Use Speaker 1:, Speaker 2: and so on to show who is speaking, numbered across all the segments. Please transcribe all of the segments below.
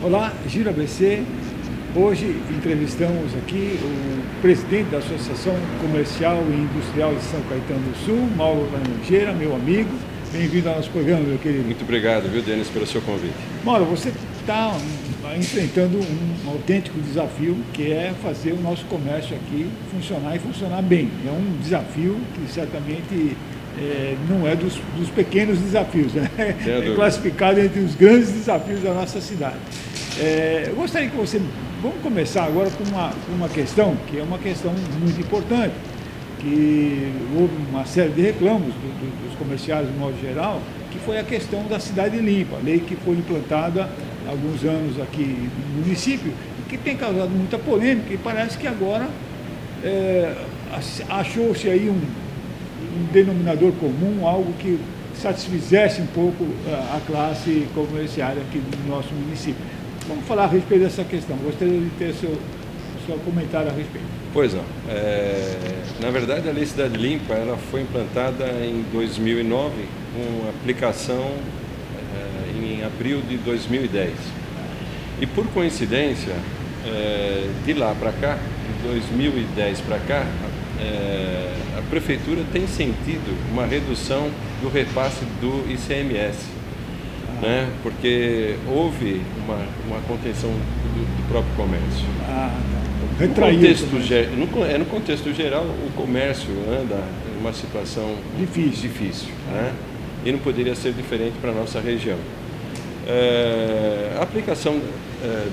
Speaker 1: Olá, Giro ABC. Hoje entrevistamos aqui o presidente da Associação Comercial e Industrial de São Caetano do Sul, Mauro Laranjeira, meu amigo. Bem-vindo ao nosso programa, meu querido.
Speaker 2: Muito obrigado, viu, Denis, pelo seu convite.
Speaker 1: Mauro, você está enfrentando um autêntico desafio, que é fazer o nosso comércio aqui funcionar e funcionar bem. É um desafio que certamente não é dos pequenos desafios, né? É classificado entre os grandes desafios da nossa cidade. Eu gostaria que você... Vamos começar agora com uma questão, que é uma questão muito importante, que houve uma série de reclamos dos comerciários, de modo geral, que foi a questão da cidade limpa, a lei que foi implantada há alguns anos aqui no município, e que tem causado muita polêmica, e parece que agora achou-se aí um denominador comum, algo que satisfizesse um pouco a classe comerciária aqui do nosso município. Vamos falar a respeito dessa questão. Gostaria de ter seu comentário a respeito.
Speaker 2: Pois não. Na verdade, a Lei Cidade Limpa ela foi implantada em 2009, com aplicação em abril de 2010. E por coincidência, de lá para cá, de 2010 para cá, a Prefeitura tem sentido uma redução do repasse do ICMS. Né? Porque houve uma contenção do próprio comércio. No contexto geral, o comércio anda em uma situação difícil, né? E não poderia ser diferente para a nossa região. A aplicação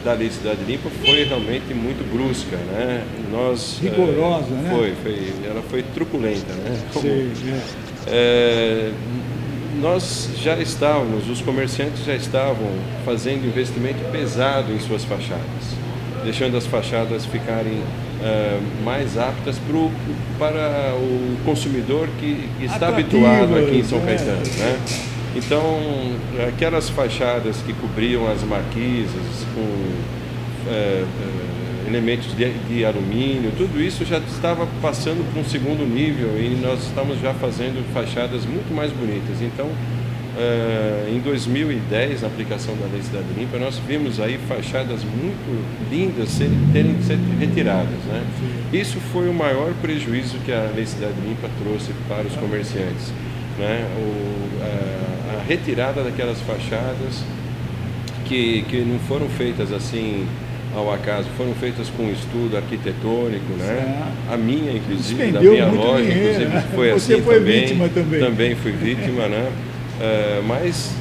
Speaker 2: da Lei Cidade Limpa foi realmente muito brusca, né?
Speaker 1: Rigorosa, né?
Speaker 2: Ela foi truculenta, né?
Speaker 1: Nós
Speaker 2: já estávamos, os comerciantes já estavam fazendo investimento pesado em suas fachadas, deixando as fachadas ficarem mais aptas para o consumidor que está habituado aqui em São Caetano, né? Então, aquelas fachadas que cobriam as marquises com elementos de alumínio, tudo isso já estava passando para um segundo nível e nós estamos já fazendo fachadas muito mais bonitas. Então, em 2010, na aplicação da Lei Cidade Limpa, nós vimos aí fachadas muito lindas terem que ser retiradas, né? Isso foi o maior prejuízo que a Lei Cidade Limpa trouxe para os comerciantes, né? A retirada daquelas fachadas que não foram feitas assim ao acaso, foram feitas com estudo arquitetônico, né? A minha, inclusive, da minha loja, inclusive, foi assim também.
Speaker 1: Vítima também.
Speaker 2: Também fui vítima, né? Mas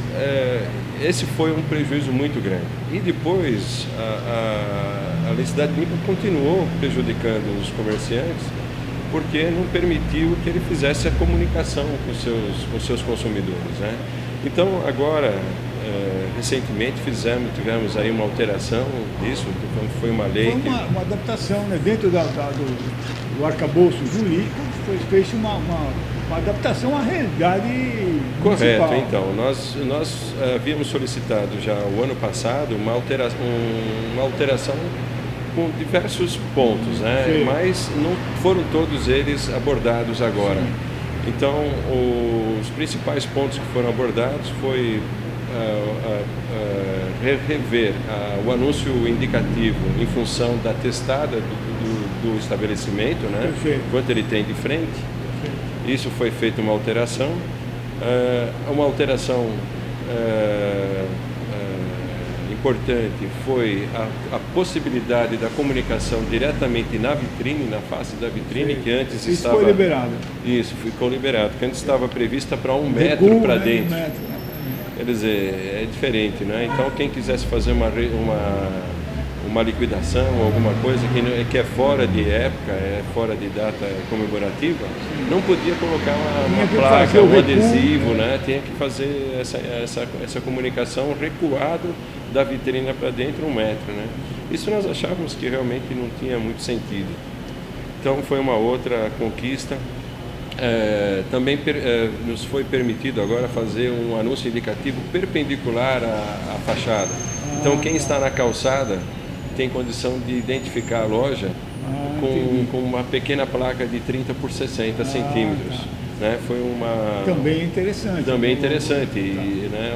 Speaker 2: esse foi um prejuízo muito grande. E depois a Lei Cidade Limpa continuou prejudicando os comerciantes, porque não permitiu que ele fizesse a comunicação com seus consumidores, né? Então, agora, recentemente tivemos aí uma alteração disso, foi uma lei
Speaker 1: uma adaptação, né? Dentro do arcabouço jurídico, fez uma adaptação à realidade municipal.
Speaker 2: Correto, então, nós havíamos solicitado já o ano passado uma alteração com diversos pontos, né?
Speaker 1: Sim.
Speaker 2: Mas não foram todos eles abordados agora. Sim. Então, os principais pontos que foram abordados foi rever o anúncio indicativo em função da testada do estabelecimento, né? Quanto ele tem de frente. Perfeito. Isso foi feita uma alteração. Uma alteração importante foi a possibilidade da comunicação diretamente na vitrine, na face da vitrine, que antes estava...
Speaker 1: Isso foi liberado.
Speaker 2: Isso, ficou liberado, que antes estava prevista para 1 metro para dentro. 1 metro, né? Quer dizer, é diferente, né? Então, quem quisesse fazer uma liquidação ou alguma coisa que é fora de época, é fora de data comemorativa, não podia colocar uma placa, um adesivo, né? Tinha que fazer essa comunicação recuado da vitrine para dentro 1 metro, né? Isso nós achávamos que realmente não tinha muito sentido. Então foi uma outra conquista. Também nos foi permitido agora fazer um anúncio indicativo perpendicular à fachada. Então quem está na calçada tem condição de identificar a loja com uma pequena placa de 30 por 60 centímetros. Né? Foi uma...
Speaker 1: Também interessante.
Speaker 2: Também interessante. E, né,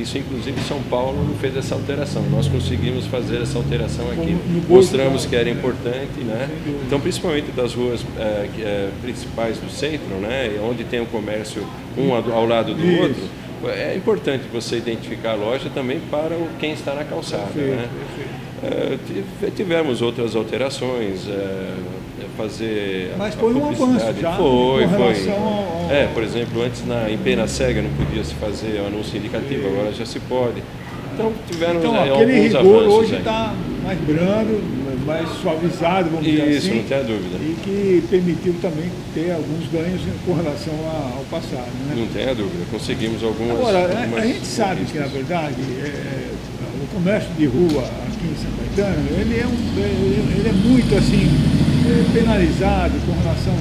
Speaker 2: Isso, inclusive, São Paulo não fez essa alteração. Nós conseguimos fazer essa alteração aqui.
Speaker 1: No
Speaker 2: Mostramos que era importante, né? Então, principalmente das ruas principais do centro, né? Onde tem o comércio um ao lado do
Speaker 1: Isso.
Speaker 2: outro, é importante você identificar a loja também para quem está na calçada.
Speaker 1: Perfeito,
Speaker 2: né?
Speaker 1: perfeito.
Speaker 2: Tivemos outras alterações, fazer
Speaker 1: Mas
Speaker 2: a
Speaker 1: foi um avanço
Speaker 2: publicidade.
Speaker 1: já
Speaker 2: Foi.
Speaker 1: com relação ao...
Speaker 2: Por exemplo, antes em Pena Cega não podia se fazer o anúncio indicativo, agora já se pode. Então tiveram
Speaker 1: aquele
Speaker 2: alguns
Speaker 1: rigor
Speaker 2: avanços
Speaker 1: hoje está mais brando, mais suavizado, vamos dizer assim.
Speaker 2: Isso, não tem dúvida.
Speaker 1: E que permitiu também ter alguns ganhos com relação ao passado. Né?
Speaker 2: Não tenha dúvida, conseguimos algumas...
Speaker 1: Agora, a gente sabe que, na verdade, o comércio de rua aqui em São Caetano, ele é muito assim, penalizado com relação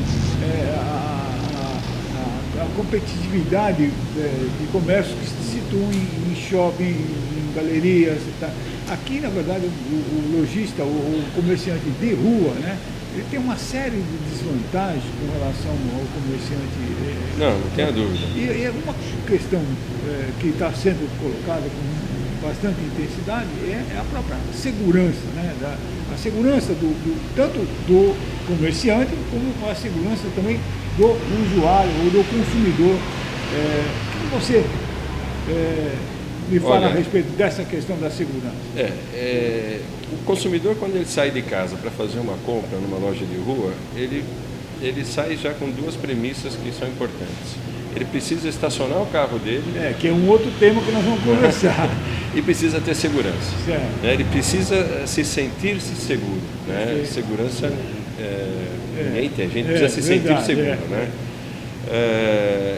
Speaker 1: à competitividade de comércio que se situam em shopping, em galerias. Tá? Aqui, na verdade, o lojista, o comerciante de rua, né, ele tem uma série de desvantagens com relação ao comerciante.
Speaker 2: Não tenha dúvida.
Speaker 1: E uma questão que está sendo colocada com bastante intensidade é a própria segurança, né? A segurança tanto do comerciante como a segurança também do usuário ou do consumidor. O que você me fala a respeito dessa questão da segurança?
Speaker 2: O consumidor, quando ele sai de casa para fazer uma compra numa loja de rua, ele sai já com duas premissas que são importantes. Ele precisa estacionar o carro dele.
Speaker 1: Que é um outro tema que nós vamos conversar.
Speaker 2: E precisa ter segurança.
Speaker 1: Certo.
Speaker 2: Ele precisa sentir-se seguro. Né? Segurança ninguém tem, a gente precisa se sentir seguro. Né?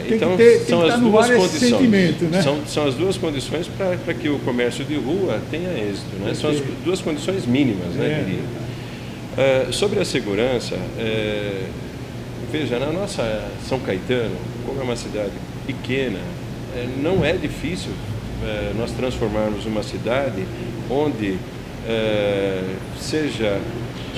Speaker 2: Então, são as duas condições.
Speaker 1: Né?
Speaker 2: São as duas condições para que o comércio de rua tenha êxito. Né? São as duas condições mínimas, né, diria. Sobre a segurança, veja, na nossa São Caetano, como é uma cidade pequena, não é difícil nós transformarmos uma cidade onde seja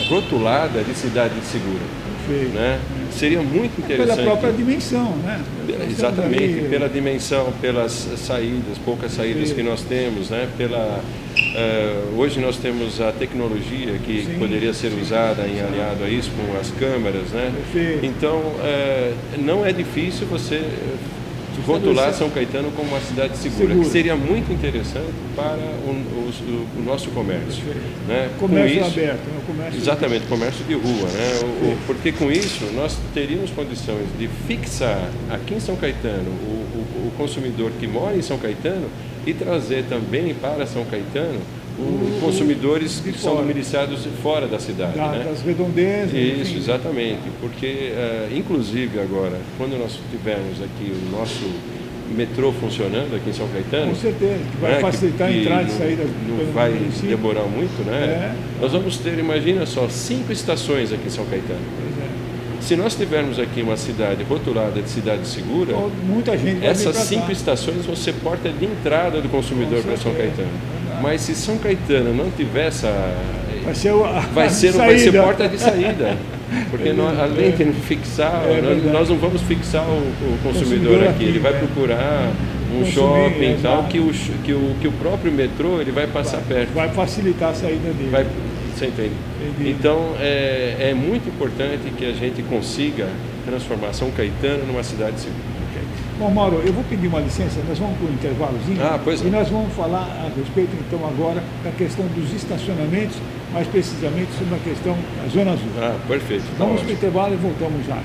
Speaker 2: rotulada de cidade segura. Né? Seria muito interessante.
Speaker 1: Pela própria dimensão, né?
Speaker 2: Exatamente, pela dimensão, pelas saídas, poucas saídas que nós temos, né? Hoje nós temos a tecnologia que poderia ser usada em aliado a isso, com as câmeras, né? Então, não é difícil você rotular São Caetano como uma cidade segura, que seria muito interessante para o nosso comércio. Né?
Speaker 1: Comércio aberto, né? Comércio
Speaker 2: exatamente, comércio de rua. Né? Porque com isso nós teríamos condições de fixar aqui em São Caetano o consumidor que mora em São Caetano e trazer também para São Caetano consumidores que são domiciliados fora da cidade.
Speaker 1: Das redondezas.
Speaker 2: Isso, enfim. Exatamente, porque inclusive agora, quando nós tivermos aqui o nosso metrô funcionando aqui em São Caetano,
Speaker 1: com certeza, que vai facilitar a entrada e saída.
Speaker 2: Não vai demorar muito, né? Nós vamos ter, imagina só, 5 estações aqui em São Caetano. Se nós tivermos aqui uma cidade rotulada de cidade segura,
Speaker 1: muita gente vai
Speaker 2: essas 5 estações vão ser porta de entrada do consumidor para São Caetano. Mas se São Caetano não tiver essa... vai ser porta de saída. Porque além de fixar, nós não vamos fixar o consumidor aqui. Ele vai procurar um shopping e tal, que o próprio metrô ele vai passar perto.
Speaker 1: Vai facilitar a saída dele.
Speaker 2: Você entende? Então, é muito importante que a gente consiga transformar São Caetano numa cidade segura.
Speaker 1: Bom, Mauro, eu vou pedir uma licença, nós vamos para um intervalozinho e nós vamos falar a respeito, então, agora da questão dos estacionamentos, mais precisamente sobre a questão da Zona Azul.
Speaker 2: Perfeito.
Speaker 1: Vamos para o intervalo e voltamos já.